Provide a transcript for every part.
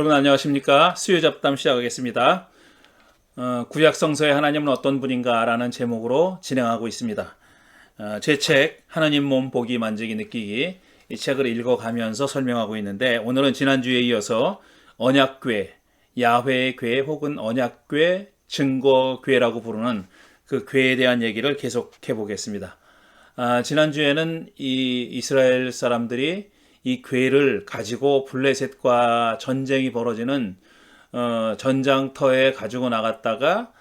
여러분 안녕하십니까? 수요 잡담 시작하겠습니다. 구약 성서의 하나님은 어떤 분인가 라는 제목으로 진행하고 있습니다. 제 책 하나님 몸 보기 만지기 느끼기 이 책을 읽어가면서 설명하고 있는데, 오늘은 지난주에 이어서 언약궤, 야훼의 궤 혹은 언약궤, 증거궤라고 부르는 그 궤에 대한 얘기를 계속해 보겠습니다. 지난주에는 이 이스라엘 사람들이 이 궤를 가지고 블레셋과 전쟁이 벌어지는 전장터에 가지고 나갔다가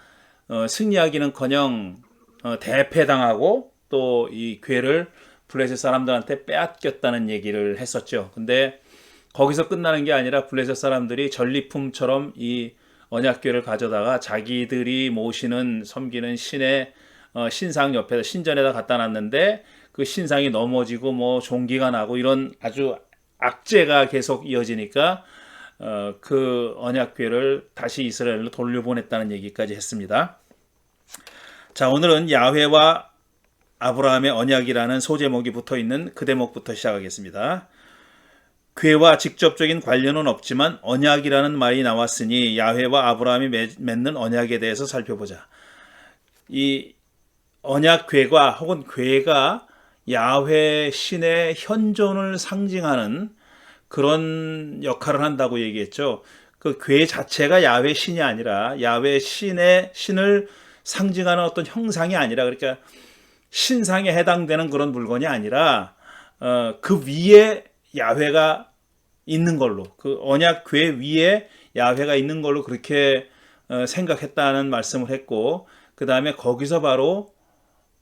승리하기는커녕 대패당하고 또 이 궤를 블레셋 사람들한테 빼앗겼다는 얘기를 했었죠. 근데 거기서 끝나는 게 아니라 블레셋 사람들이 전리품처럼 이 언약궤를 가져다가 자기들이 모시는 섬기는 신의 신상 옆에다 신전에다 갖다 놨는데 그 신상이 넘어지고 뭐 종기가 나고 이런 아주 악재가 계속 이어지니까 그 언약궤를 다시 이스라엘로 돌려보냈다는 얘기까지 했습니다. 자, 오늘은 야훼와 아브라함의 언약이라는 소제목이 붙어있는 그 대목부터 시작하겠습니다. 궤와 직접적인 관련은 없지만 언약이라는 말이 나왔으니 야훼와 아브라함이 맺는 언약에 대해서 살펴보자. 이 언약궤가 혹은 궤가 야훼 신의 현존을 상징하는 그런 역할을 한다고 얘기했죠. 그 궤 자체가 야훼 신이 아니라 야훼 신을 상징하는 어떤 형상이 아니라, 그러니까 신상에 해당되는 그런 물건이 아니라 그 위에 야훼가 있는 걸로, 그 언약궤 위에 야훼가 있는 걸로 그렇게 생각했다는 말씀을 했고, 그 다음에 거기서 바로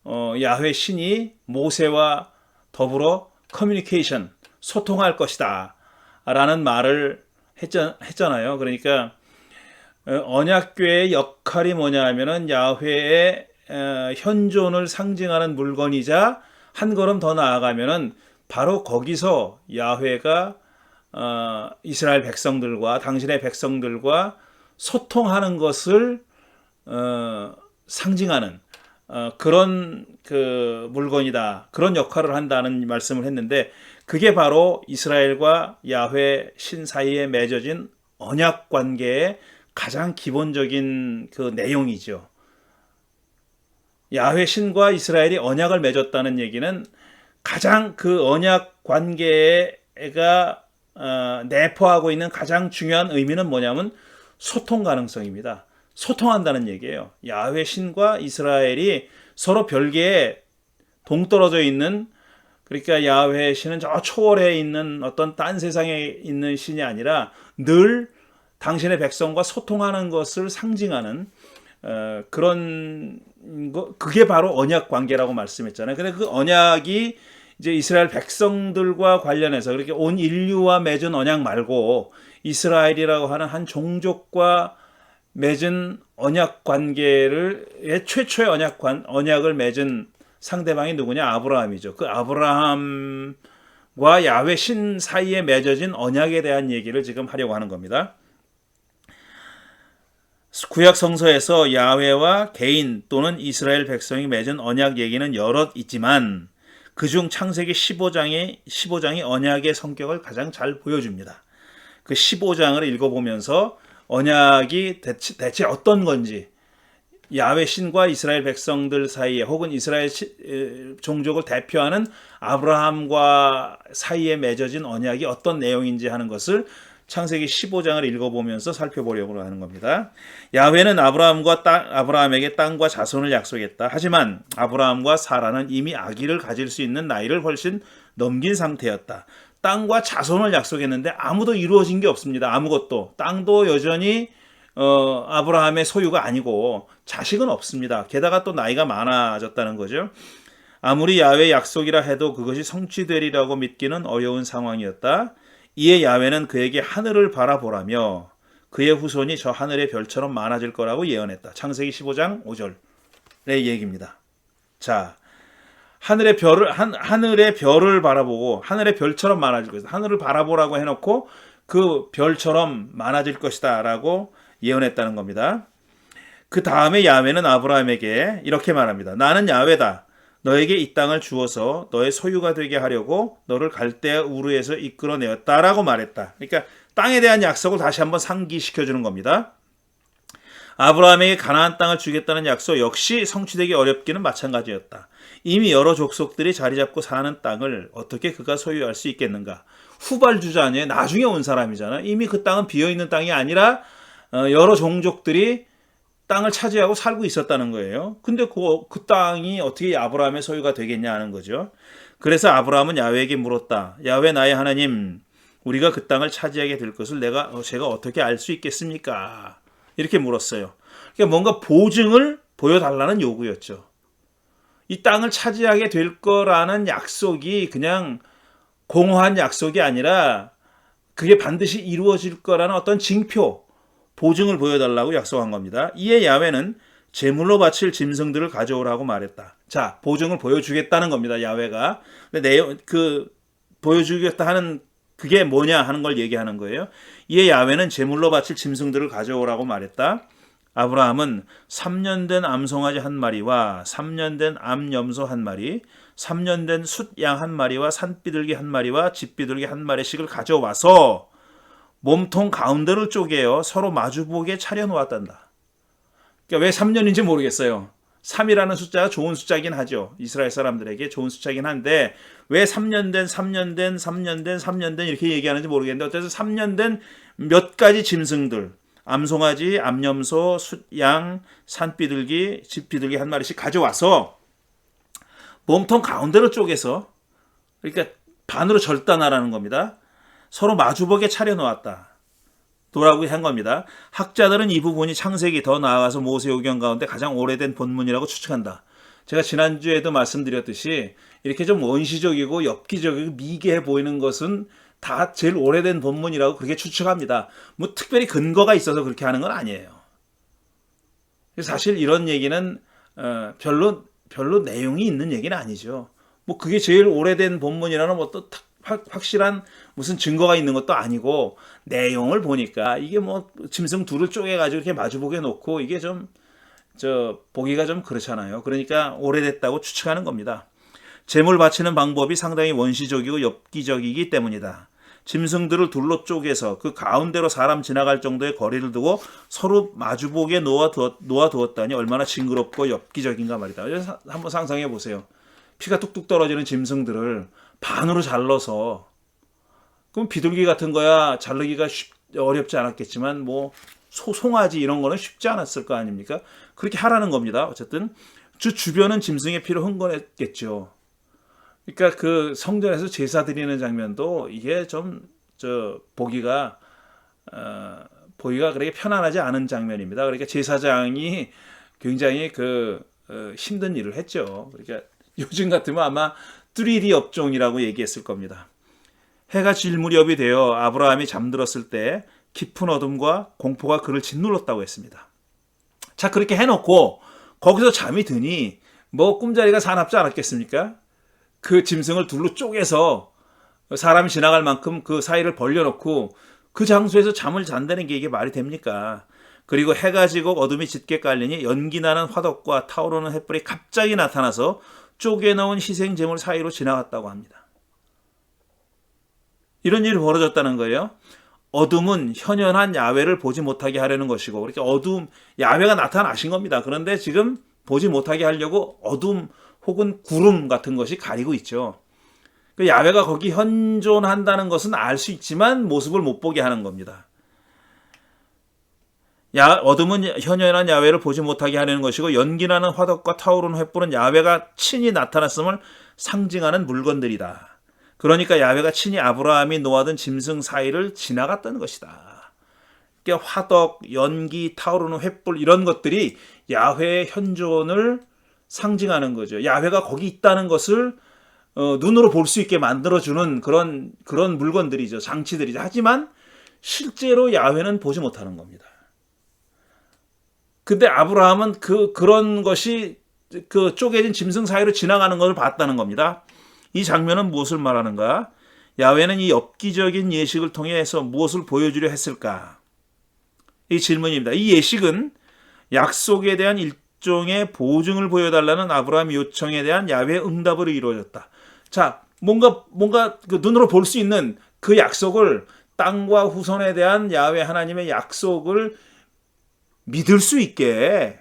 야훼 신이 모세와 더불어 커뮤니케이션, 소통할 것이다 라는 말을 했잖아요. 그러니까 언약궤의 역할이 뭐냐 하면은 야훼의 현존을 상징하는 물건이자, 한 걸음 더 나아가면은 바로 거기서 야훼가 이스라엘 백성들과 당신의 백성들과 소통하는 것을 상징하는 그런 그 물건이다, 그런 역할을 한다는 말씀을 했는데, 그게 바로 이스라엘과 야훼 신 사이에 맺어진 언약 관계의 가장 기본적인 그 내용이죠. 야훼 신과 이스라엘이 언약을 맺었다는 얘기는 가장 그 언약 관계가 내포하고 있는 가장 중요한 의미는 뭐냐면 소통 가능성입니다. 소통한다는 얘기예요. 야훼 신과 이스라엘이 서로 별개의 동떨어져 있는, 그러니까 야훼 신은 저 초월해 있는 어떤 딴 세상에 있는 신이 아니라 늘 당신의 백성과 소통하는 것을 상징하는 그런 거, 그게 바로 언약 관계라고 말씀했잖아요. 근데 그 언약이 이제 이스라엘 백성들과 관련해서, 그렇게 온 인류와 맺은 언약 말고 이스라엘이라고 하는 한 종족과 맺은 언약 관계를, 최초의 언약을 맺은 상대방이 누구냐? 아브라함이죠. 그 아브라함과 야훼 신 사이에 맺어진 언약에 대한 얘기를 지금 하려고 하는 겁니다. 구약 성서에서 야훼와 개인 또는 이스라엘 백성이 맺은 언약 얘기는 여럿 있지만, 그중 창세기 15장이 언약의 성격을 가장 잘 보여줍니다. 그 15장을 읽어보면서 언약이 대체 어떤 건지, 야훼 신과 이스라엘 백성들 사이에 혹은 이스라엘 종족을 대표하는 아브라함과 사이에 맺어진 언약이 어떤 내용인지 하는 것을 창세기 15장을 읽어보면서 살펴보려고 하는 겁니다. 야훼는 아브라함에게 땅과 자손을 약속했다. 하지만 아브라함과 사라는 이미 아기를 가질 수 있는 나이를 훨씬 넘긴 상태였다. 땅과 자손을 약속했는데 아무도 이루어진 게 없습니다. 아무것도. 땅도 여전히 아브라함의 소유가 아니고 자식은 없습니다. 게다가 또 나이가 많아졌다는 거죠. 아무리 야훼의 약속이라 해도 그것이 성취되리라고 믿기는 어려운 상황이었다. 이에 야훼는 그에게 하늘을 바라보라며 그의 후손이 저 하늘의 별처럼 많아질 거라고 예언했다. 창세기 15장 5절의 얘기입니다. 자, 하늘의 별을 바라보고 하늘의 별처럼 많아질 것이다. 하늘을 바라보라고 해놓고 그 별처럼 많아질 것이다 라고 예언했다는 겁니다. 그 다음에 야훼는 아브라함에게 이렇게 말합니다. 나는 야훼다. 너에게 이 땅을 주어서 너의 소유가 되게 하려고 너를 갈대아 우르에서 이끌어내었다라고 말했다. 그러니까 땅에 대한 약속을 다시 한번 상기시켜 주는 겁니다. 아브라함에게 가나안 땅을 주겠다는 약속 역시 성취되기 어렵기는 마찬가지였다. 이미 여러 족속들이 자리 잡고 사는 땅을 어떻게 그가 소유할 수 있겠는가? 후발주자 아니에요? 나중에 온 사람이잖아. 이미 그 땅은 비어있는 땅이 아니라 여러 종족들이 땅을 차지하고 살고 있었다는 거예요. 근데 그 땅이 어떻게 아브라함의 소유가 되겠냐 하는 거죠. 그래서 아브라함은 야훼에게 물었다. 야훼 나의 하나님, 우리가 그 땅을 차지하게 될 것을 제가 어떻게 알 수 있겠습니까? 이렇게 물었어요. 그러니까 뭔가 보증을 보여달라는 요구였죠. 이 땅을 차지하게 될 거라는 약속이 그냥 공허한 약속이 아니라 그게 반드시 이루어질 거라는 어떤 징표, 보증을 보여달라고 약속한 겁니다. 이에 야훼는 제물로 바칠 짐승들을 가져오라고 말했다. 자, 보증을 보여주겠다는 겁니다. 야훼가. 근데 보여주겠다 하는 그게 뭐냐 하는 걸 얘기하는 거예요. 이에 야훼는 제물로 바칠 짐승들을 가져오라고 말했다. 아브라함은 3년 된 암송아지 한 마리와 3년 된 암염소 한 마리, 3년 된 숫양 한 마리와 산비둘기 한 마리와 집비둘기 한 마리씩을 가져와서 몸통 가운데를 쪼개어 서로 마주보게 차려놓았단다. 그러니까 왜 3년인지 모르겠어요. 3이라는 숫자가 좋은 숫자긴 하죠. 이스라엘 사람들에게 좋은 숫자긴 한데 왜 3년 된, 3년 된, 3년 된, 3년 된 이렇게 얘기하는지 모르겠는데 어쨌든 3년 된 몇 가지 짐승들, 암송아지, 암염소, 숫양, 산비둘기, 집비둘기 한 마리씩 가져와서 몸통 가운데로 쪼개서 그러니까 반으로 절단하라는 겁니다. 서로 마주보게 차려놓았다. 도라고 한 겁니다. 학자들은 이 부분이 창세기 더 나아가서 모세오경 가운데 가장 오래된 본문이라고 추측한다. 제가 지난주에도 말씀드렸듯이 이렇게 좀 원시적이고 엽기적이고 미개해 보이는 것은 다 제일 오래된 본문이라고 그렇게 추측합니다. 뭐 특별히 근거가 있어서 그렇게 하는 건 아니에요. 사실 이런 얘기는 별로 내용이 있는 얘기는 아니죠. 뭐 그게 제일 오래된 본문이라는 것도 확실한 무슨 증거가 있는 것도 아니고 내용을 보니까 이게 뭐 짐승 둘을 쪼개가지고 이렇게 마주보게 놓고 이게 좀 보기가 좀 그렇잖아요. 그러니까 오래됐다고 추측하는 겁니다. 제물 바치는 방법이 상당히 원시적이고 엽기적이기 때문이다. 짐승들을 둘로 쪼개서 그 가운데로 사람 지나갈 정도의 거리를 두고 서로 마주보게 놓아두었다니 얼마나 징그럽고 엽기적인가 말이다. 한번 상상해 보세요. 피가 뚝뚝 떨어지는 짐승들을 반으로 잘라서 그럼 비둘기 같은 거야 자르기가 어렵지 않았겠지만 뭐 송아지 이런 거는 쉽지 않았을 거 아닙니까? 그렇게 하라는 겁니다. 어쨌든 주변은 짐승의 피로 흥건했겠죠. 그러니까 그 성전에서 제사 드리는 장면도 이게 좀 보기가 그렇게 편안하지 않은 장면입니다. 그러니까 제사장이 굉장히 힘든 일을 했죠. 그러니까 요즘 같으면 아마 3D 업종이라고 얘기했을 겁니다. 해가 질 무렵이 되어 아브라함이 잠들었을 때 깊은 어둠과 공포가 그를 짓눌렀다고 했습니다. 자, 그렇게 해놓고 거기서 잠이 드니 뭐 꿈자리가 사납지 않았겠습니까? 그 짐승을 둘로 쪼개서 사람이 지나갈 만큼 그 사이를 벌려놓고 그 장소에서 잠을 잔다는 게 이게 말이 됩니까? 그리고 해가 지고 어둠이 짙게 깔리니 연기나는 화덕과 타오르는 횃불이 갑자기 나타나서 쪼개놓은 희생제물 사이로 지나갔다고 합니다. 이런 일이 벌어졌다는 거예요. 어둠은 현현한 야훼를 보지 못하게 하려는 것이고 그렇게 야훼가 나타나신 겁니다. 그런데 지금 보지 못하게 하려고 어둠 혹은 구름 같은 것이 가리고 있죠. 야훼가 거기 현존한다는 것은 알 수 있지만 모습을 못 보게 하는 겁니다. 어둠은 현현한 야훼를 보지 못하게 하려는 것이고 연기나는 화덕과 타오르는 횃불은 야훼가 친히 나타났음을 상징하는 물건들이다. 그러니까 야훼가 친히 아브라함이 놓아둔 짐승 사이를 지나갔다는 것이다. 그러니까 화덕, 연기, 타오르는 횃불 이런 것들이 야훼의 현존을 상징하는 거죠. 야훼가 거기 있다는 것을 눈으로 볼 수 있게 만들어주는 그런 물건들이죠. 장치들이죠. 하지만 실제로 야훼는 보지 못하는 겁니다. 근데 아브라함은 그런 것이 쪼개진 짐승 사이로 지나가는 것을 봤다는 겁니다. 이 장면은 무엇을 말하는가? 야훼는 이 엽기적인 예식을 통해서 무엇을 보여주려 했을까? 이 질문입니다. 이 예식은 약속에 대한 일종의 보증을 보여달라는 아브라함 요청에 대한 야훼의 응답으로 이루어졌다. 자, 뭔가 눈으로 볼 수 있는 그 약속을 땅과 후손에 대한 야훼 하나님의 약속을 믿을 수 있게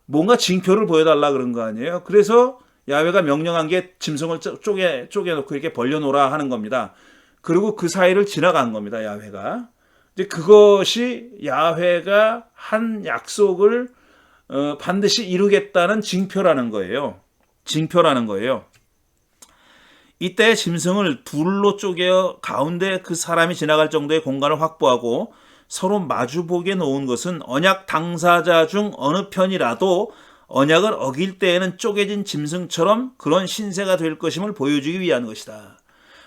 뭔가 징표를 보여달라 그런 거 아니에요. 그래서 야훼가 명령한 게 짐승을 쪼개놓고 이렇게 벌려놓으라 하는 겁니다. 그리고 그 사이를 지나간 겁니다. 야훼가. 이제 그것이 야훼가 한 약속을 반드시 이루겠다는 징표라는 거예요. 징표라는 거예요. 이때 짐승을 둘로 쪼개어 가운데 그 사람이 지나갈 정도의 공간을 확보하고 서로 마주보게 놓은 것은 언약 당사자 중 어느 편이라도 언약을 어길 때에는 쪼개진 짐승처럼 그런 신세가 될 것임을 보여주기 위한 것이다.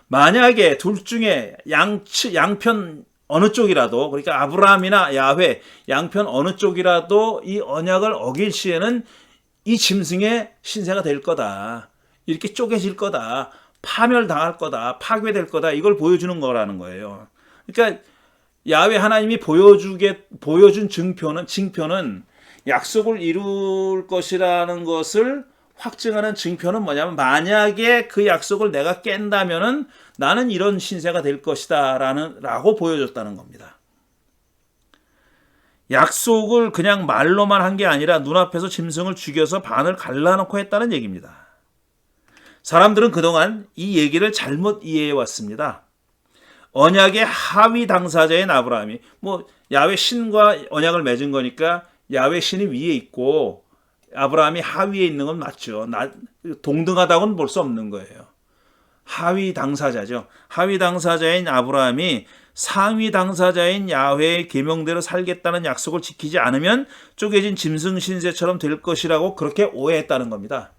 만약에 둘 중에 양편 어느 쪽이라도, 그러니까 아브라함이나 야훼 양편 어느 쪽이라도 이 언약을 어길 시에는 이 짐승의 신세가 될 거다. 이렇게 쪼개질 거다. 파멸당할 거다. 파괴될 거다. 이걸 보여주는 거라는 거예요. 그러니까 야훼 하나님이 보여준 징표는 약속을 이룰 것이라는 것을 확증하는 징표는 뭐냐면, 만약에 그 약속을 내가 깬다면은 나는 이런 신세가 될 것이다 라고 보여줬다는 겁니다. 약속을 그냥 말로만 한 게 아니라 눈앞에서 짐승을 죽여서 반을 갈라놓고 했다는 얘기입니다. 사람들은 그동안 이 얘기를 잘못 이해해 왔습니다. 언약의 하위 당사자인 아브라함이, 야훼 신과 언약을 맺은 거니까 야훼 신이 위에 있고 아브라함이 하위에 있는 건 맞죠. 동등하다고는 볼 수 없는 거예요. 하위 당사자죠. 하위 당사자인 아브라함이 상위 당사자인 야훼의 계명대로 살겠다는 약속을 지키지 않으면 쪼개진 짐승 신세처럼 될 것이라고 그렇게 오해했다는 겁니다.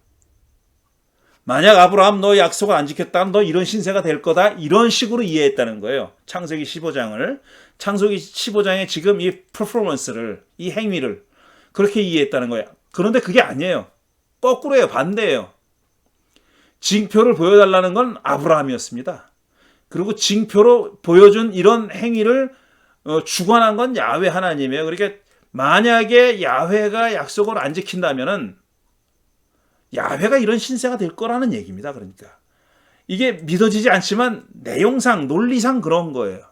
만약 아브라함 너 약속을 안 지켰다면 너 이런 신세가 될 거다, 이런 식으로 이해했다는 거예요. 창세기 15장에 지금 이 퍼포먼스를, 이 행위를 그렇게 이해했다는 거예요. 그런데 그게 아니에요. 거꾸로예요. 반대예요. 징표를 보여달라는 건 아브라함이었습니다. 그리고 징표로 보여준 이런 행위를 주관한 건 야훼 하나님이에요. 그러니까 만약에 야훼가 약속을 안 지킨다면은 야훼가 이런 신세가 될 거라는 얘기입니다. 그러니까 이게 믿어지지 않지만 내용상, 논리상 그런 거예요.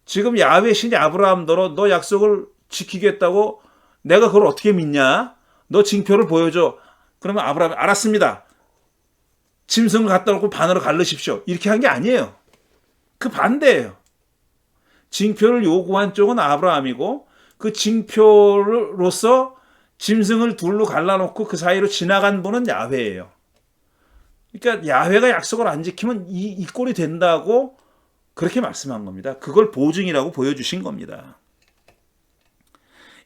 지금 야훼 신이 아브라함더러 너 약속을 지키겠다고, 내가 그걸 어떻게 믿냐? 너 징표를 보여줘. 그러면 아브라함이 알았습니다. 짐승을 갖다 놓고 반으로 갈르십시오. 이렇게 한 게 아니에요. 그 반대예요. 징표를 요구한 쪽은 아브라함이고, 그 징표로서 짐승을 둘로 갈라놓고 그 사이로 지나간 분은 야훼예요. 그러니까 야훼가 약속을 안 지키면 이 꼴이 된다고 그렇게 말씀한 겁니다. 그걸 보증이라고 보여주신 겁니다.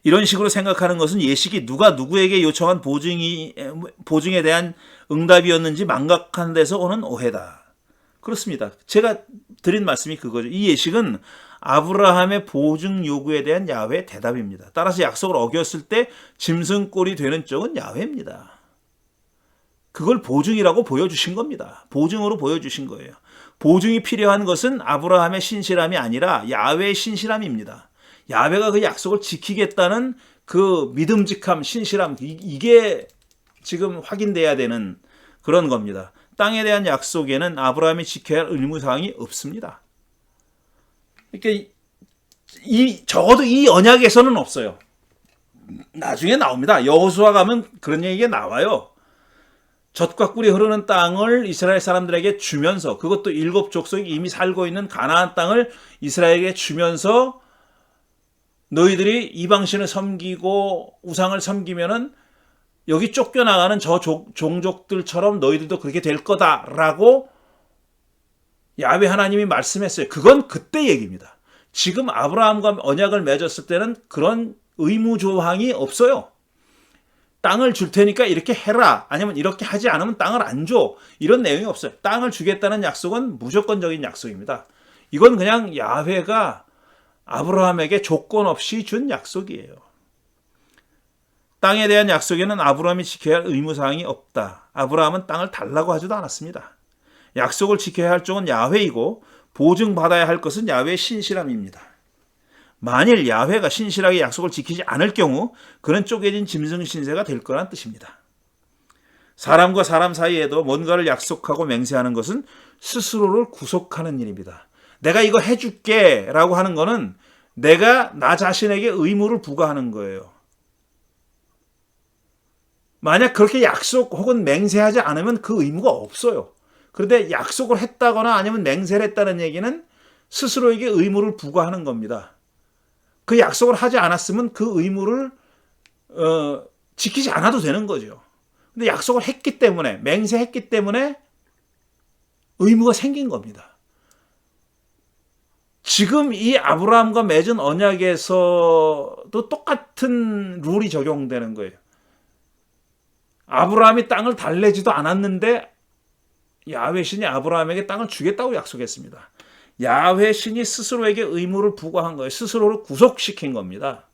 이런 식으로 생각하는 것은 예식이 누가 누구에게 요청한 보증에 대한 응답이었는지 망각한 데서 오는 오해다. 그렇습니다. 제가 드린 말씀이 그거죠. 이 예식은 아브라함의 보증 요구에 대한 야훼의 대답입니다. 따라서 약속을 어겼을 때 짐승꼴이 되는 쪽은 야훼입니다. 그걸 보증이라고 보여주신 겁니다. 보증으로 보여주신 거예요. 보증이 필요한 것은 아브라함의 신실함이 아니라 야훼의 신실함입니다. 야훼가 그 약속을 지키겠다는 그 믿음직함, 신실함, 이게 지금 확인돼야 되는 그런 겁니다. 땅에 대한 약속에는 아브라함이 지켜야 할 의무사항이 없습니다. 그러니까 적어도 이 언약에서는 없어요. 나중에 나옵니다. 여호수아 가면 그런 얘기가 나와요. 젖과 꿀이 흐르는 땅을 이스라엘 사람들에게 주면서, 그것도 7 족속이 이미 살고 있는 가나안 땅을 이스라엘에게 주면서 너희들이 이방신을 섬기고 우상을 섬기면은 여기 쫓겨나가는 저 종족들처럼 너희들도 그렇게 될 거다라고 야훼 하나님이 말씀했어요. 그건 그때 얘기입니다. 지금 아브라함과 언약을 맺었을 때는 그런 의무 조항이 없어요. 땅을 줄 테니까 이렇게 해라, 아니면 이렇게 하지 않으면 땅을 안 줘, 이런 내용이 없어요. 땅을 주겠다는 약속은 무조건적인 약속입니다. 이건 그냥 야훼가 아브라함에게 조건 없이 준 약속이에요. 땅에 대한 약속에는 아브라함이 지켜야 할 의무사항이 없다. 아브라함은 땅을 달라고 하지도 않았습니다. 약속을 지켜야 할 쪽은 야훼이고 보증받아야 할 것은 야훼의 신실함입니다. 만일 야훼가 신실하게 약속을 지키지 않을 경우 그는 쪼개진 짐승 신세가 될 거란 뜻입니다. 사람과 사람 사이에도 뭔가를 약속하고 맹세하는 것은 스스로를 구속하는 일입니다. 내가 이거 해줄게 라고 하는 거는 내가 나 자신에게 의무를 부과하는 거예요. 만약 그렇게 약속 혹은 맹세하지 않으면 그 의무가 없어요. 그런데 약속을 했다거나 아니면 맹세를 했다는 얘기는 스스로에게 의무를 부과하는 겁니다. 그 약속을 하지 않았으면 그 의무를 지키지 않아도 되는 거죠. 근데 약속을 했기 때문에, 맹세했기 때문에 의무가 생긴 겁니다. 지금 이 아브라함과 맺은 언약에서도 똑같은 룰이 적용되는 거예요. 아브라함이 땅을 달래지도 않았는데 야훼 신이 아브라함에게 땅을 주겠다고 약속했습니다. 야훼 신이 스스로에게 의무를 부과한 거예요. 스스로를 구속시킨 겁니다.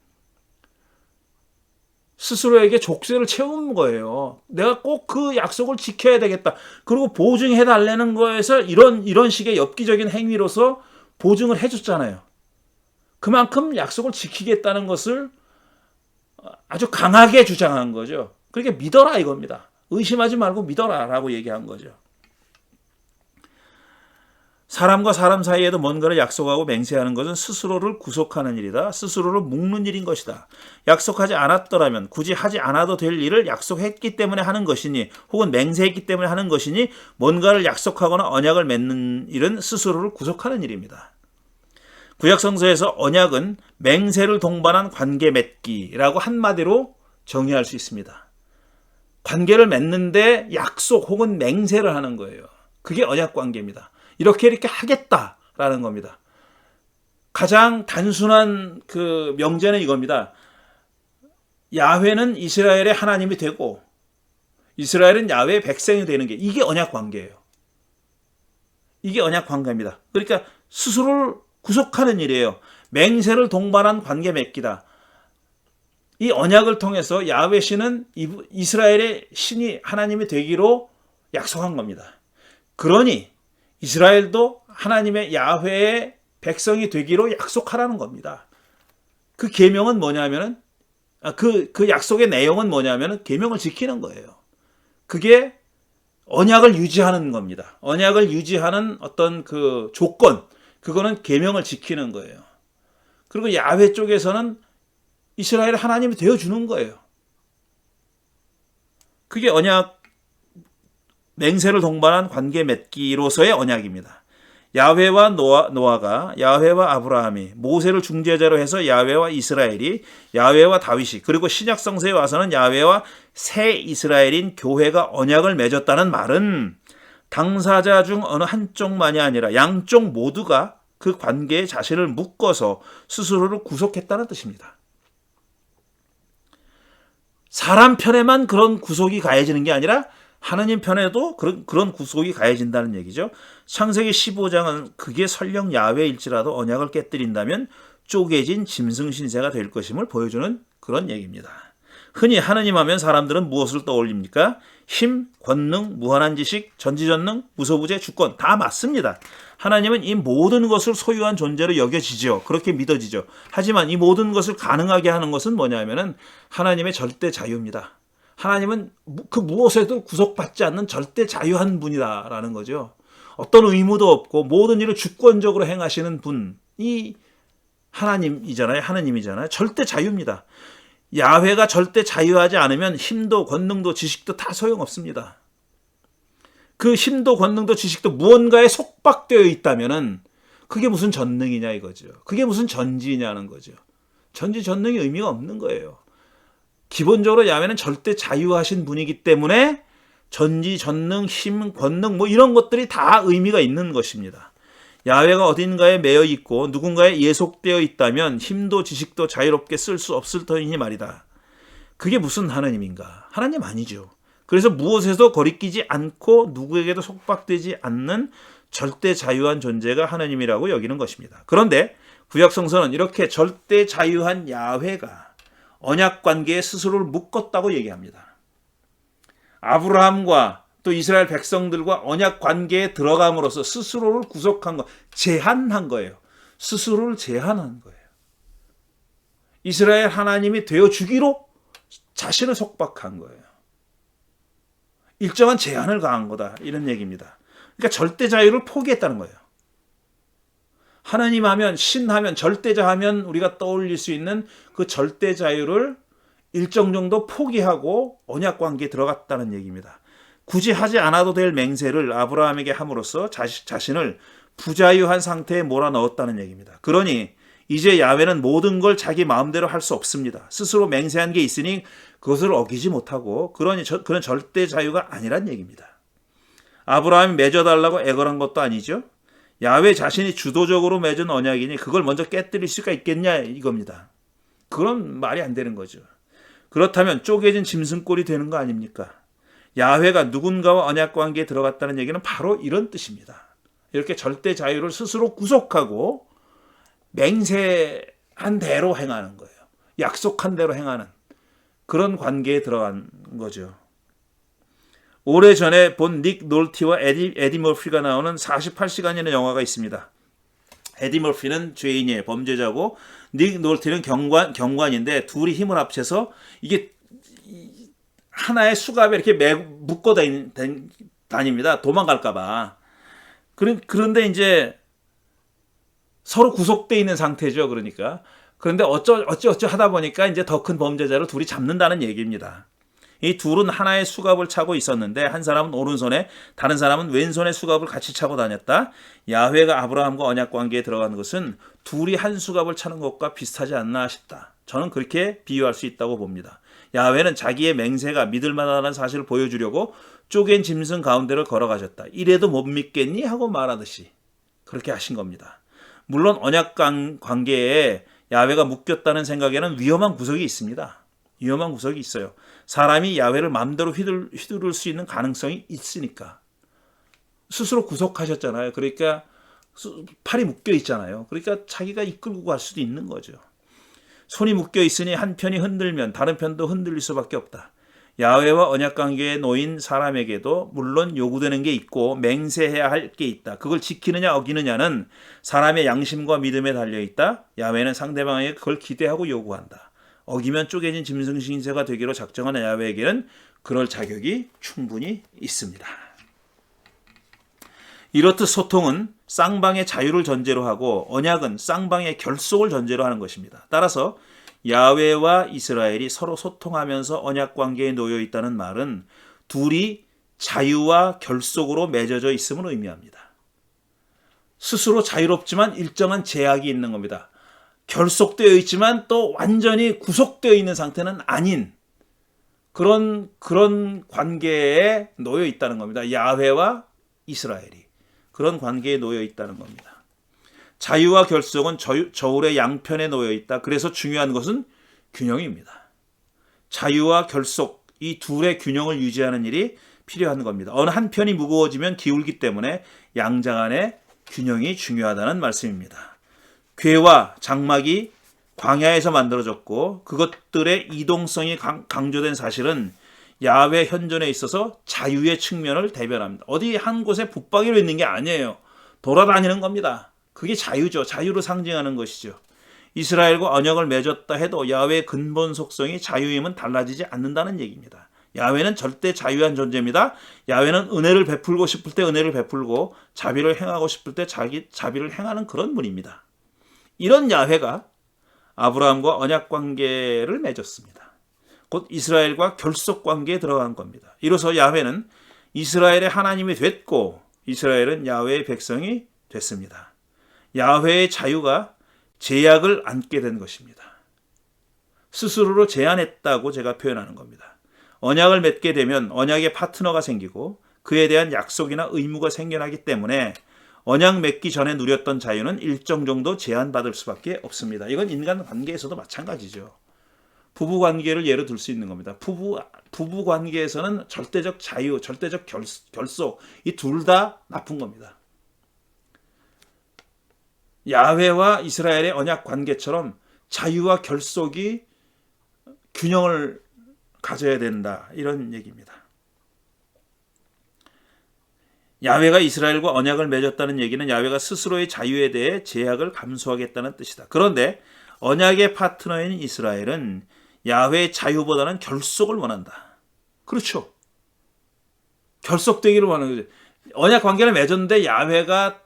스스로에게 족쇄를 채운 거예요. 내가 꼭 그 약속을 지켜야 되겠다. 그리고 보증해 달라는 거에서 이런 식의 엽기적인 행위로서 보증을 해줬잖아요. 그만큼 약속을 지키겠다는 것을 아주 강하게 주장한 거죠. 그러니까 믿어라 이겁니다. 의심하지 말고 믿어라라고 얘기한 거죠. 사람과 사람 사이에도 뭔가를 약속하고 맹세하는 것은 스스로를 구속하는 일이다. 스스로를 묶는 일인 것이다. 약속하지 않았더라면 굳이 하지 않아도 될 일을 약속했기 때문에 하는 것이니 혹은 맹세했기 때문에 하는 것이니 뭔가를 약속하거나 언약을 맺는 일은 스스로를 구속하는 일입니다. 구약 성서에서 언약은 맹세를 동반한 관계 맺기라고 한마디로 정의할 수 있습니다. 관계를 맺는데 약속 혹은 맹세를 하는 거예요. 그게 언약 관계입니다. 이렇게 하겠다라는 겁니다. 가장 단순한 그 명제는 이겁니다. 야훼는 이스라엘의 하나님이 되고 이스라엘은 야훼의 백성이 되는 게 이게 언약 관계예요. 이게 언약 관계입니다. 그러니까 스스로를 구속하는 일이에요. 맹세를 동반한 관계 맺기다. 이 언약을 통해서 야훼 신은 이스라엘의 신이 하나님이 되기로 약속한 겁니다. 그러니 이스라엘도 하나님의 야훼의 백성이 되기로 약속하라는 겁니다. 그 계명은 뭐냐면은 그 약속의 내용은 뭐냐면은 계명을 지키는 거예요. 그게 언약을 유지하는 겁니다. 언약을 유지하는 어떤 그 조건, 그거는 계명을 지키는 거예요. 그리고 야훼 쪽에서는 이스라엘 하나님이 되어 주는 거예요. 그게 언약 맹세를 동반한 관계 맺기로서의 언약입니다. 야훼와 노아가, 야훼와 아브라함이, 모세를 중재자로 해서 야훼와 이스라엘이, 야훼와 다윗이, 그리고 신약 성서에 와서는 야훼와 새 이스라엘인 교회가 언약을 맺었다는 말은 당사자 중 어느 한쪽만이 아니라 양쪽 모두가 그 관계에 자신을 묶어서 스스로를 구속했다는 뜻입니다. 사람 편에만 그런 구속이 가해지는 게 아니라 하나님 편에도 그런 구속이 가해진다는 얘기죠. 창세기 15장은 그게 설령 야훼일지라도 언약을 깨뜨린다면 쪼개진 짐승 신세가 될 것임을 보여주는 그런 얘기입니다. 흔히 하느님 하면 사람들은 무엇을 떠올립니까? 힘, 권능, 무한한 지식, 전지전능, 무소부재, 주권 다 맞습니다. 하나님은 이 모든 것을 소유한 존재로 여겨지죠. 그렇게 믿어지죠. 하지만 이 모든 것을 가능하게 하는 것은 뭐냐면은 하나님의 절대 자유입니다. 하나님은 그 무엇에도 구속받지 않는 절대 자유한 분이다라는 거죠. 어떤 의무도 없고 모든 일을 주권적으로 행하시는 분이 하나님이잖아요. 절대 자유입니다. 야훼가 절대 자유하지 않으면 힘도 권능도 지식도 다 소용없습니다. 그 힘도 권능도 지식도 무언가에 속박되어 있다면은 그게 무슨 전능이냐 이거죠. 그게 무슨 전지냐는 거죠. 전지 전능이 의미가 없는 거예요. 기본적으로 야훼는 절대 자유하신 분이기 때문에 전지 전능 힘 권능 뭐 이런 것들이 다 의미가 있는 것입니다. 야훼가 어딘가에 매여 있고 누군가에 예속되어 있다면 힘도 지식도 자유롭게 쓸 수 없을 터이니 말이다. 그게 무슨 하나님인가? 하나님 아니죠. 그래서 무엇에도 거리끼지 않고 누구에게도 속박되지 않는 절대 자유한 존재가 하나님이라고 여기는 것입니다. 그런데 구약 성서는 이렇게 절대 자유한 야훼가 언약 관계에 스스로를 묶었다고 얘기합니다. 아브라함과 또 이스라엘 백성들과 언약 관계에 들어감으로써 스스로를 구속한 거, 제한한 거예요. 스스로를 제한한 거예요. 이스라엘 하나님이 되어주기로 자신을 속박한 거예요. 일정한 제한을 가한 거다. 이런 얘기입니다. 그러니까 절대 자유를 포기했다는 거예요. 하나님 하면, 신 하면, 절대자 하면 우리가 떠올릴 수 있는 그 절대 자유를 일정 정도 포기하고 언약 관계에 들어갔다는 얘기입니다. 굳이 하지 않아도 될 맹세를 아브라함에게 함으로써 자신을 부자유한 상태에 몰아넣었다는 얘기입니다. 그러니 이제 야훼는 모든 걸 자기 마음대로 할 수 없습니다. 스스로 맹세한 게 있으니 그것을 어기지 못하고, 그러니 그런 절대 자유가 아니란 얘기입니다. 아브라함이 맺어달라고 애걸한 것도 아니죠. 야훼 자신이 주도적으로 맺은 언약이니 그걸 먼저 깨뜨릴 수가 있겠냐 이겁니다. 그런 말이 안 되는 거죠. 그렇다면 쪼개진 짐승꼴이 되는 거 아닙니까? 야훼가 누군가와 언약 관계에 들어갔다는 얘기는 바로 이런 뜻입니다. 이렇게 절대 자유를 스스로 구속하고 맹세한 대로 행하는 거예요. 약속한 대로 행하는 그런 관계에 들어간 거죠. 오래전에 본 닉 놀티와 에디 머피가 나오는 48시간이라는 영화가 있습니다. 에디 머피는 죄인이에요. 범죄자고, 닉 놀티는 경관인데 둘이 힘을 합쳐서 이게 하나의 수갑에 이렇게 묶어 다닙니다. 도망갈까 봐. 그런데 이제 서로 구속돼 있는 상태죠. 그런데 어쩌 하다 보니까 이제 더 큰 범죄자를 둘이 잡는다는 얘기입니다. 이 둘은 하나의 수갑을 차고 있었는데 한 사람은 오른손에, 다른 사람은 왼손에 수갑을 같이 차고 다녔다. 야훼가 아브라함과 언약 관계에 들어가는 것은 둘이 한 수갑을 차는 것과 비슷하지 않나 싶다. 저는 그렇게 비유할 수 있다고 봅니다. 야훼는 자기의 맹세가 믿을만하다는 사실을 보여주려고 쪼갠 짐승 가운데를 걸어가셨다. 이래도 못 믿겠니? 하고 말하듯이 그렇게 하신 겁니다. 물론 언약 관계에 야훼가 묶였다는 생각에는 위험한 구석이 있습니다. 위험한 구석이 있어요. 사람이 야훼를 마음대로 휘두를 수 있는 가능성이 있으니까. 스스로 구속하셨잖아요. 그러니까 팔이 묶여 있잖아요. 그러니까 자기가 이끌고 갈 수도 있는 거죠. 손이 묶여 있으니 한 편이 흔들면 다른 편도 흔들릴 수밖에 없다. 야훼와 언약 관계에 놓인 사람에게도 물론 요구되는 게 있고 맹세해야 할 게 있다. 그걸 지키느냐 어기느냐는 사람의 양심과 믿음에 달려있다. 야훼는 상대방에게 그걸 기대하고 요구한다. 어기면 쪼개진 짐승 신세가 되기로 작정하는 야훼에게는 그럴 자격이 충분히 있습니다. 이렇듯 소통은 쌍방의 자유를 전제로 하고 언약은 쌍방의 결속을 전제로 하는 것입니다. 따라서 야훼와 이스라엘이 서로 소통하면서 언약 관계에 놓여 있다는 말은 둘이 자유와 결속으로 맺어져 있음을 의미합니다. 스스로 자유롭지만 일정한 제약이 있는 겁니다. 결속되어 있지만 또 완전히 구속되어 있는 상태는 아닌 그런 관계에 놓여 있다는 겁니다. 야훼와 이스라엘이 그런 관계에 놓여 있다는 겁니다. 자유와 결속은 저울의 양편에 놓여 있다. 그래서 중요한 것은 균형입니다. 자유와 결속, 이 둘의 균형을 유지하는 일이 필요한 겁니다. 어느 한편이 무거워지면 기울기 때문에 양장 안의 균형이 중요하다는 말씀입니다. 궤와 장막이 광야에서 만들어졌고 그것들의 이동성이 강조된 사실은 야훼 현존에 있어서 자유의 측면을 대변합니다. 어디 한 곳에 붙박이로 있는 게 아니에요. 돌아다니는 겁니다. 그게 자유죠. 자유를 상징하는 것이죠. 이스라엘과 언약을 맺었다 해도 야훼의 근본 속성이 자유임은 달라지지 않는다는 얘기입니다. 야훼는 절대 자유한 존재입니다. 야훼는 은혜를 베풀고 싶을 때 은혜를 베풀고 자비를 행하고 싶을 때 자비를 행하는 그런 분입니다. 이런 야훼가 아브라함과 언약 관계를 맺었습니다. 곧 이스라엘과 결속 관계에 들어간 겁니다. 이로써 야훼는 이스라엘의 하나님이 됐고 이스라엘은 야훼의 백성이 됐습니다. 야훼의 자유가 제약을 안게 된 것입니다. 스스로로 제한했다고 제가 표현하는 겁니다. 언약을 맺게 되면 언약의 파트너가 생기고 그에 대한 약속이나 의무가 생겨나기 때문에 언약 맺기 전에 누렸던 자유는 일정 정도 제한받을 수밖에 없습니다. 이건 인간 관계에서도 마찬가지죠. 부부 관계를 예로 들 수 있는 겁니다. 부부 관계에서는 절대적 자유, 절대적 결속 이 둘 다 나쁜 겁니다. 야훼와 이스라엘의 언약 관계처럼 자유와 결속이 균형을 가져야 된다. 이런 얘기입니다. 야훼가 이스라엘과 언약을 맺었다는 얘기는 야훼가 스스로의 자유에 대해 제약을 감수하겠다는 뜻이다. 그런데 언약의 파트너인 이스라엘은 야훼의 자유보다는 결속을 원한다. 그렇죠. 결속되기를 원하는 거죠. 언약 관계를 맺었는데 야훼가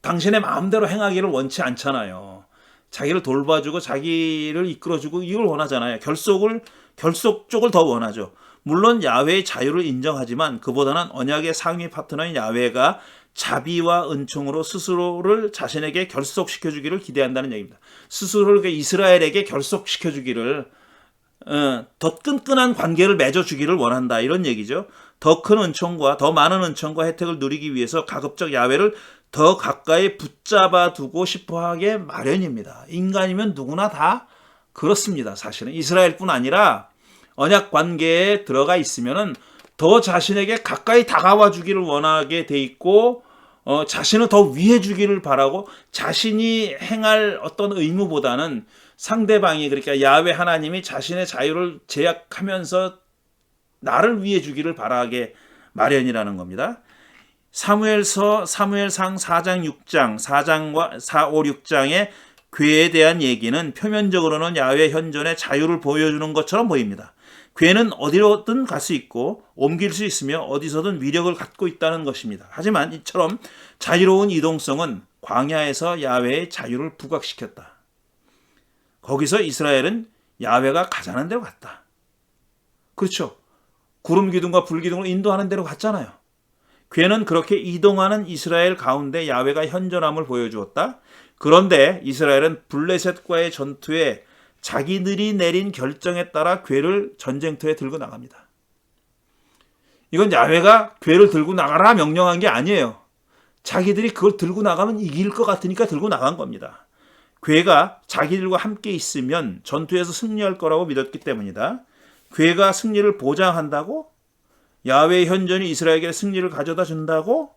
당신의 마음대로 행하기를 원치 않잖아요. 자기를 돌봐주고 자기를 이끌어주고 이걸 원하잖아요. 결속 쪽을 더 원하죠. 물론 야훼의 자유를 인정하지만 그보다는 언약의 상위 파트너인 야훼가 자비와 은총으로 스스로를 자신에게 결속시켜주기를 기대한다는 얘기입니다. 스스로를 이스라엘에게 결속시켜주기를 더 끈끈한 관계를 맺어주기를 원한다 이런 얘기죠. 더 큰 은총과 더 많은 은총과 혜택을 누리기 위해서 가급적 야훼를 더 가까이 붙잡아 두고 싶어하게 마련입니다. 인간이면 누구나 다 그렇습니다. 사실은 이스라엘뿐 아니라 언약 관계에 들어가 있으면은 더 자신에게 가까이 다가와 주기를 원하게 돼 있고 자신을 더 위해 주기를 바라고 자신이 행할 어떤 의무보다는 상대방이 그러니까 야훼 하나님이 자신의 자유를 제약하면서 나를 위해 주기를 바라게 마련이라는 겁니다. 사무엘상 4장 6장 4장과 4, 5, 6장의 궤에 대한 얘기는 표면적으로는 야훼 현존의 자유를 보여주는 것처럼 보입니다. 궤는 어디로든 갈 수 있고 옮길 수 있으며 어디서든 위력을 갖고 있다는 것입니다. 하지만 이처럼 자유로운 이동성은 광야에서 야훼의 자유를 부각시켰다. 거기서 이스라엘은 야훼가 가자는 데로 갔다. 그렇죠. 구름 기둥과 불 기둥으로 인도하는 데로 갔잖아요. 궤는 그렇게 이동하는 이스라엘 가운데 야훼가 현존함을 보여주었다. 그런데 이스라엘은 블레셋과의 전투에 자기들이 내린 결정에 따라 궤를 전쟁터에 들고 나갑니다. 이건 야훼가 궤를 들고 나가라 명령한 게 아니에요. 자기들이 그걸 들고 나가면 이길 것 같으니까 들고 나간 겁니다. 궤가 자기들과 함께 있으면 전투에서 승리할 거라고 믿었기 때문이다. 궤가 승리를 보장한다고? 야훼의 현존이 이스라엘에게 승리를 가져다 준다고?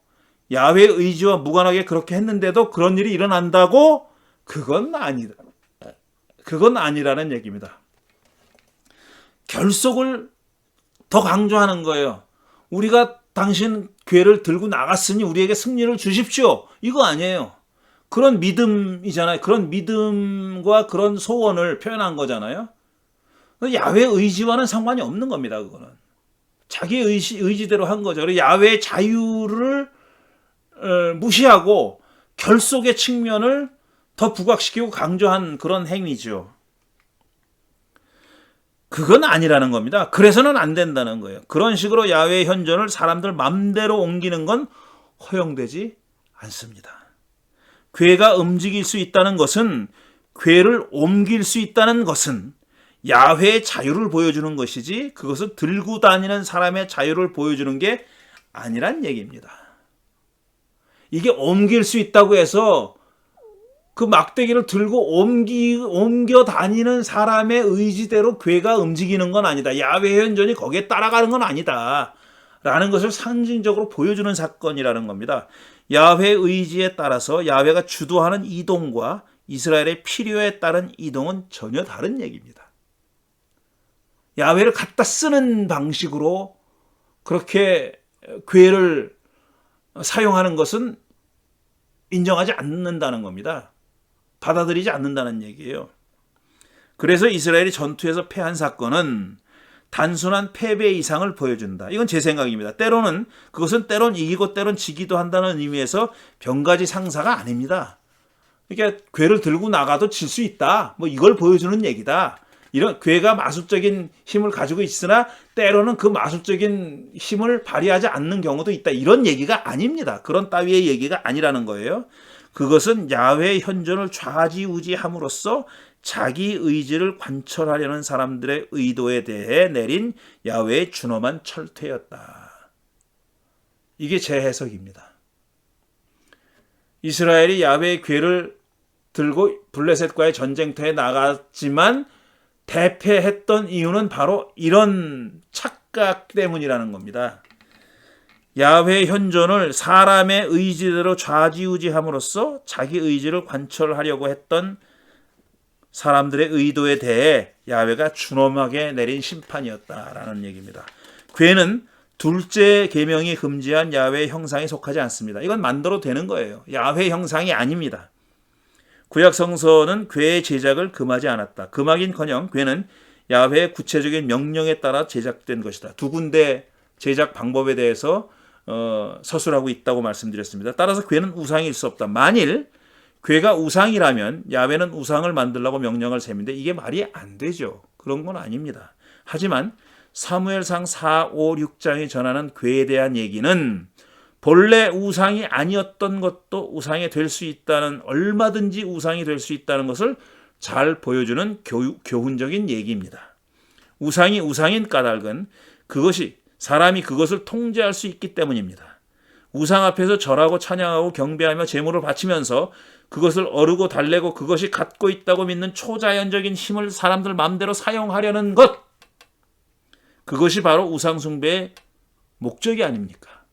야훼의 의지와 무관하게 그렇게 했는데도 그런 일이 일어난다고? 그건 아니다. 그건 아니라는 얘기입니다. 결속을 더 강조하는 거예요. 우리가 당신 궤를 들고 나갔으니 우리에게 승리를 주십시오. 이거 아니에요. 그런 믿음이잖아요. 그런 믿음과 그런 소원을 표현한 거잖아요. 야훼의 의지와는 상관이 없는 겁니다. 그거는 자기의 의지대로 한 거죠. 그래서 야훼의 자유를 무시하고 결속의 측면을 더 부각시키고 강조한 그런 행위죠. 그건 아니라는 겁니다. 그래서는 안 된다는 거예요. 그런 식으로 야훼의 현존을 사람들 맘대로 옮기는 건 허용되지 않습니다. 궤가 움직일 수 있다는 것은 궤를 옮길 수 있다는 것은 야훼의 자유를 보여주는 것이지 그것을 들고 다니는 사람의 자유를 보여주는 게 아니란 얘기입니다. 이게 옮길 수 있다고 해서 그 막대기를 들고 옮겨 다니는 사람의 의지대로 궤가 움직이는 건 아니다. 야훼의 현존이 거기에 따라가는 건 아니다. 라는 것을 상징적으로 보여주는 사건이라는 겁니다. 야훼의 의지에 따라서 야훼가 주도하는 이동과 이스라엘의 필요에 따른 이동은 전혀 다른 얘기입니다. 야훼를 갖다 쓰는 방식으로 그렇게 궤를 사용하는 것은 인정하지 않는다는 겁니다. 받아들이지 않는다는 얘기예요. 그래서 이스라엘이 전투에서 패한 사건은 단순한 패배 이상을 보여준다. 이건 제 생각입니다. 그것은 때론 이기고 때론 지기도 한다는 의미에서 병가지 상사가 아닙니다. 그러니까 궤를 들고 나가도 질 수 있다. 뭐 이걸 보여주는 얘기다. 이런 궤가 마술적인 힘을 가지고 있으나 때로는 그 마술적인 힘을 발휘하지 않는 경우도 있다. 이런 얘기가 아닙니다. 그런 따위의 얘기가 아니라는 거예요. 그것은 야훼의 현존을 좌지우지함으로써 자기 의지를 관철하려는 사람들의 의도에 대해 내린 야훼의 준엄한 철퇴였다. 이게 제 해석입니다. 이스라엘이 야훼의 궤를 들고 블레셋과의 전쟁터에 나갔지만 대패했던 이유는 바로 이런 착각 때문이라는 겁니다. 야훼의 현존을 사람의 의지대로 좌지우지함으로써 자기 의지를 관철하려고 했던 사람들의 의도에 대해 야훼가 준엄하게 내린 심판이었다라는 얘기입니다. 궤는 둘째 계명이 금지한 야훼의 형상에 속하지 않습니다. 이건 만들어도 되는 거예요. 야훼 형상이 아닙니다. 구약 성서는 궤의 제작을 금하지 않았다. 금하긴커녕 궤는 야훼의 구체적인 명령에 따라 제작된 것이다. 두 군데 제작 방법에 대해서 서술하고 있다고 말씀드렸습니다. 따라서 괴는 우상일 수 없다. 만일 괴가 우상이라면 야훼는 우상을 만들라고 명령할 셈인데 이게 말이 안 되죠. 그런 건 아닙니다. 하지만 사무엘상 4, 5, 6장이 전하는 괴에 대한 얘기는 본래 우상이 아니었던 것도 우상이 될 수 있다는, 얼마든지 우상이 될 수 있다는 것을 잘 보여주는 교훈적인 얘기입니다. 우상이 우상인 까닭은 사람이 그것을 통제할 수 있기 때문입니다. 우상 앞에서 절하고 찬양하고 경배하며 제물을 바치면서 그것을 어르고 달래고 그것이 갖고 있다고 믿는 초자연적인 힘을 사람들 마음대로 사용하려는 것, 그것이 바로 우상 숭배의 목적이 아닙니까?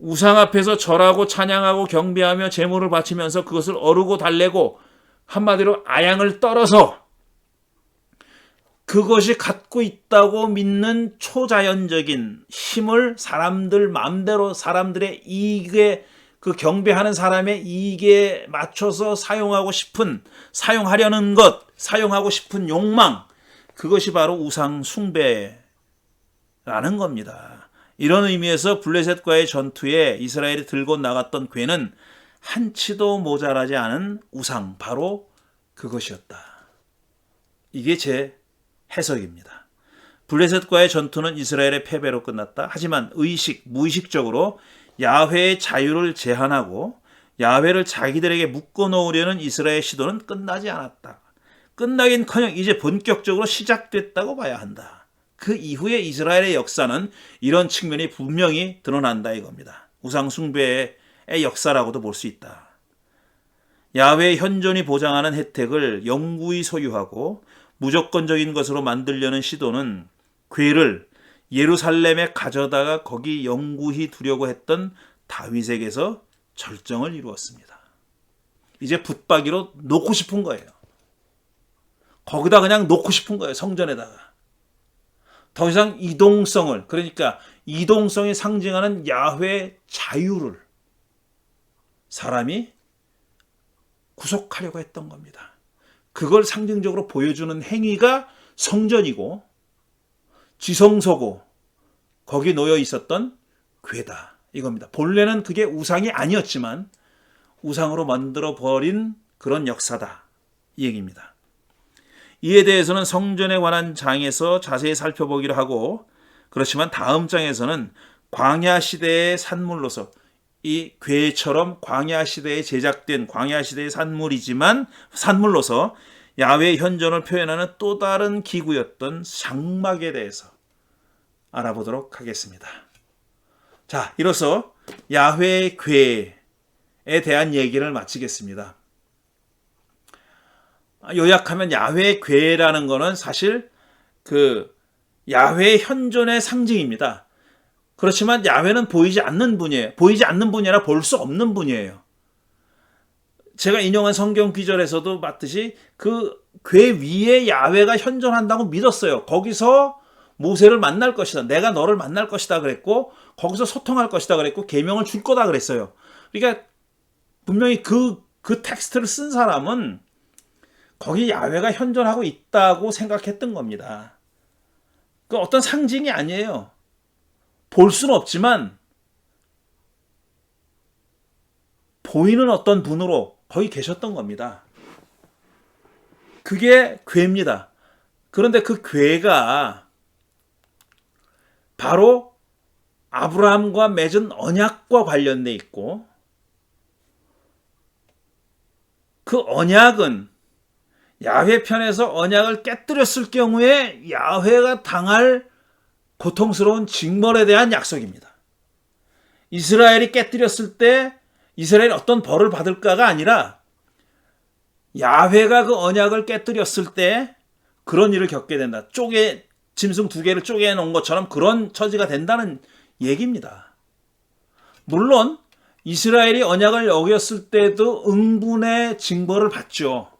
우상 앞에서 절하고 찬양하고 경배하며 제물을 바치면서 그것을 어르고 달래고, 한마디로 아양을 떨어서 그것이 갖고 있다고 믿는 초자연적인 힘을 사람들 마음대로, 사람들의 이익에, 그 경배하는 사람의 이익에 맞춰서 사용하려는 것, 사용하고 싶은 욕망, 그것이 바로 우상 숭배라는 겁니다. 이런 의미에서 블레셋과의 전투에 이스라엘이 들고 나갔던 괴는 한치도 모자라지 않은 우상, 바로 그것이었다. 이게 제 해석입니다. 블레셋과의 전투는 이스라엘의 패배로 끝났다. 하지만 무의식적으로 야훼의 자유를 제한하고 야훼를 자기들에게 묶어놓으려는 이스라엘의 시도는 끝나지 않았다. 끝나긴커녕 이제 본격적으로 시작됐다고 봐야 한다. 그 이후에 이스라엘의 역사는 이런 측면이 분명히 드러난다 이겁니다. 우상 숭배의 역사라고도 볼 수 있다. 야훼의 현존이 보장하는 혜택을 영구히 소유하고 무조건적인 것으로 만들려는 시도는 괴를 예루살렘에 가져다가 거기 영구히 두려고 했던 다윗에게서 절정을 이루었습니다. 이제 붙박이로 놓고 싶은 거예요. 거기다 그냥 놓고 싶은 거예요. 성전에다가. 더 이상 이동성을, 그러니까 이동성이 상징하는 야훼의 자유를 사람이 구속하려고 했던 겁니다. 그걸 상징적으로 보여주는 행위가 성전이고 지성소고 거기 놓여 있었던 괴다 이겁니다. 본래는 그게 우상이 아니었지만 우상으로 만들어버린 그런 역사다 이 얘기입니다. 이에 대해서는 성전에 관한 장에서 자세히 살펴보기로 하고, 그렇지만 다음 장에서는 광야 시대의 산물로서, 이 괴처럼 광야 시대에 제작된 광야 시대의 산물로서 야훼의 현존을 표현하는 또 다른 기구였던 장막에 대해서 알아보도록 하겠습니다. 자, 이로써 야훼의 괴에 대한 얘기를 마치겠습니다. 요약하면 야훼의 괴라는 것은 사실 그 야훼의 현존의 상징입니다. 그렇지만 야훼는 보이지 않는 분이에요. 보이지 않는 분이 아니라 볼 수 없는 분이에요. 제가 인용한 성경 구절에서도 봤듯이 그 괴 위에 야훼가 현존한다고 믿었어요. 거기서 모세를 만날 것이다. 내가 너를 만날 것이다 그랬고, 거기서 소통할 것이다 그랬고, 계명을 줄 거다 그랬어요. 그러니까 분명히 그 텍스트를 쓴 사람은 거기 야훼가 현존하고 있다고 생각했던 겁니다. 그 어떤 상징이 아니에요. 볼 수는 없지만 보이는 어떤 분으로 거기 계셨던 겁니다. 그게 괴입니다. 그런데 그 괴가 바로 아브라함과 맺은 언약과 관련돼 있고, 그 언약은 야훼 편에서 언약을 깨뜨렸을 경우에 야훼가 당할 고통스러운 징벌에 대한 약속입니다. 이스라엘이 깨뜨렸을 때 이스라엘이 어떤 벌을 받을까가 아니라 야훼가 그 언약을 깨뜨렸을 때 그런 일을 겪게 된다. 짐승 2개를 쪼개 놓은 것처럼 그런 처지가 된다는 얘기입니다. 물론 이스라엘이 언약을 어겼을 때도 응분의 징벌을 받죠.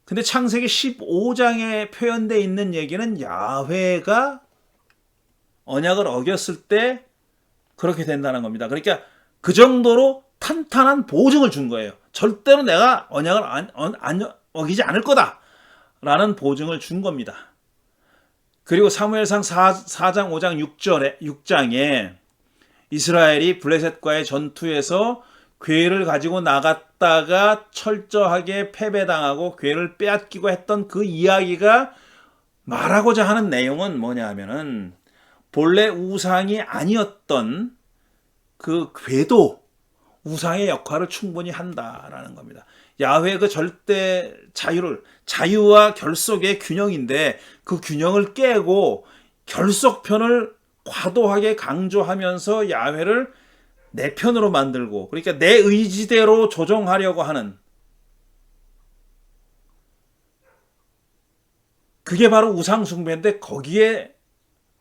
근데 창세기 15장에 표현되어 있는 얘기는 야훼가 언약을 어겼을 때 그렇게 된다는 겁니다. 그러니까 그 정도로 탄탄한 보증을 준 거예요. 절대로 내가 언약을 어기지 않을 거다 라는 보증을 준 겁니다. 그리고 사무엘상 4장 5장 6장에 이스라엘이 블레셋과의 전투에서 궤를 가지고 나갔다가 철저하게 패배당하고 궤를 빼앗기고 했던 그 이야기가 말하고자 하는 내용은 뭐냐 하면은 본래 우상이 아니었던 그 궤도 우상의 역할을 충분히 한다라는 겁니다. 야훼의 그 절대 자유와 결속의 균형인데 그 균형을 깨고 결속편을 과도하게 강조하면서 야훼를 내 편으로 만들고, 그러니까 내 의지대로 조정하려고 하는, 그게 바로 우상숭배인데 거기에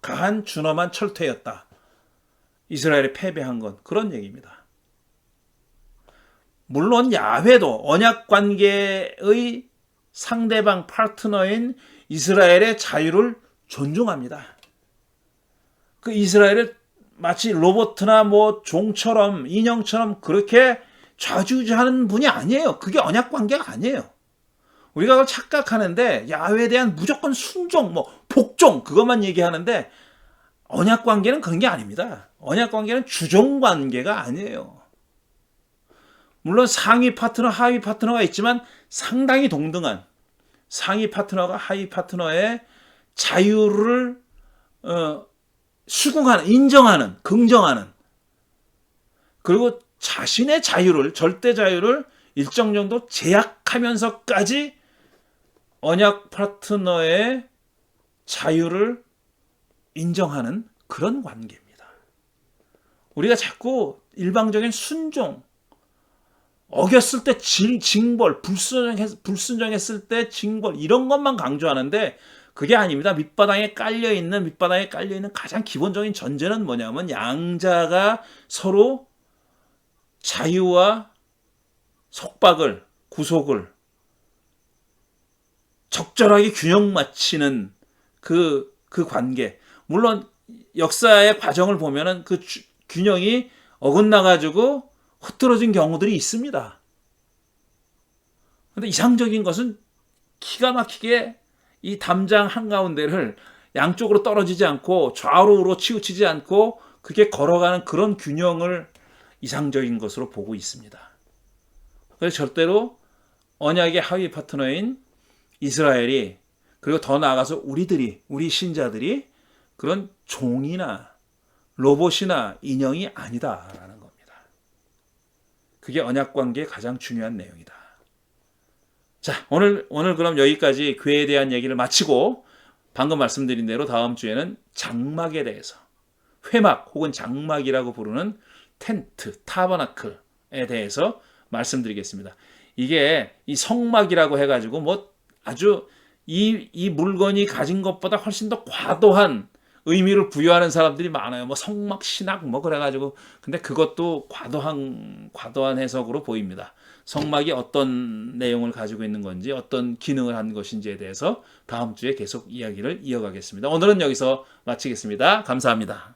가한 준엄한 철퇴였다. 이스라엘이 패배한 건 그런 얘기입니다. 물론 야훼도 언약관계의 상대방 파트너인 이스라엘의 자유를 존중합니다. 그 이스라엘을 마치 로봇이나 뭐 종처럼 인형처럼 그렇게 좌지우지하는 분이 아니에요. 그게 언약관계가 아니에요. 우리가 그걸 착각하는데 야훼에 대한 무조건 순종, 뭐 복종 그것만 얘기하는데 언약관계는 그런 게 아닙니다. 언약관계는 주종관계가 아니에요. 물론 상위 파트너, 하위 파트너가 있지만 상당히 동등한 상위 파트너가 하위 파트너의 자유를 수긍하는, 인정하는, 긍정하는, 그리고 자신의 자유를, 절대 자유를 일정 정도 제약하면서까지 언약 파트너의 자유를 인정하는 그런 관계입니다. 우리가 자꾸 일방적인 순종, 어겼을 때 징벌, 불순종했을 때 징벌, 이런 것만 강조하는데 그게 아닙니다. 밑바닥에 깔려있는 가장 기본적인 전제는 뭐냐면 양자가 서로 자유와 속박을, 구속을 적절하게 균형 맞추는 그 관계. 물론 역사의 과정을 보면은 그 균형이 어긋나가지고 흐트러진 경우들이 있습니다. 그런데 이상적인 것은 기가 막히게 이 담장 한가운데를 양쪽으로 떨어지지 않고 좌우로 치우치지 않고 그게 걸어가는 그런 균형을 이상적인 것으로 보고 있습니다. 그래서 절대로 언약의 하위 파트너인 이스라엘이, 그리고 더 나아가서 우리 신자들이 그런 종이나 로봇이나 인형이 아니다라는 겁니다. 그게 언약관계의 가장 중요한 내용이다. 자, 오늘 그럼 여기까지 궤에 대한 얘기를 마치고 방금 말씀드린 대로 다음 주에는 장막에 대해서, 회막 혹은 장막이라고 부르는 텐트, 타버나클에 대해서 말씀드리겠습니다. 이게 이 성막이라고 해가지고 뭐 아주 이 물건이 가진 것보다 훨씬 더 과도한 의미를 부여하는 사람들이 많아요. 뭐 성막 신학 뭐 그래가지고, 근데 그것도 과도한 해석으로 보입니다. 성막이 어떤 내용을 가지고 있는 건지, 어떤 기능을 한 것인지에 대해서 다음 주에 계속 이야기를 이어가겠습니다. 오늘은 여기서 마치겠습니다. 감사합니다.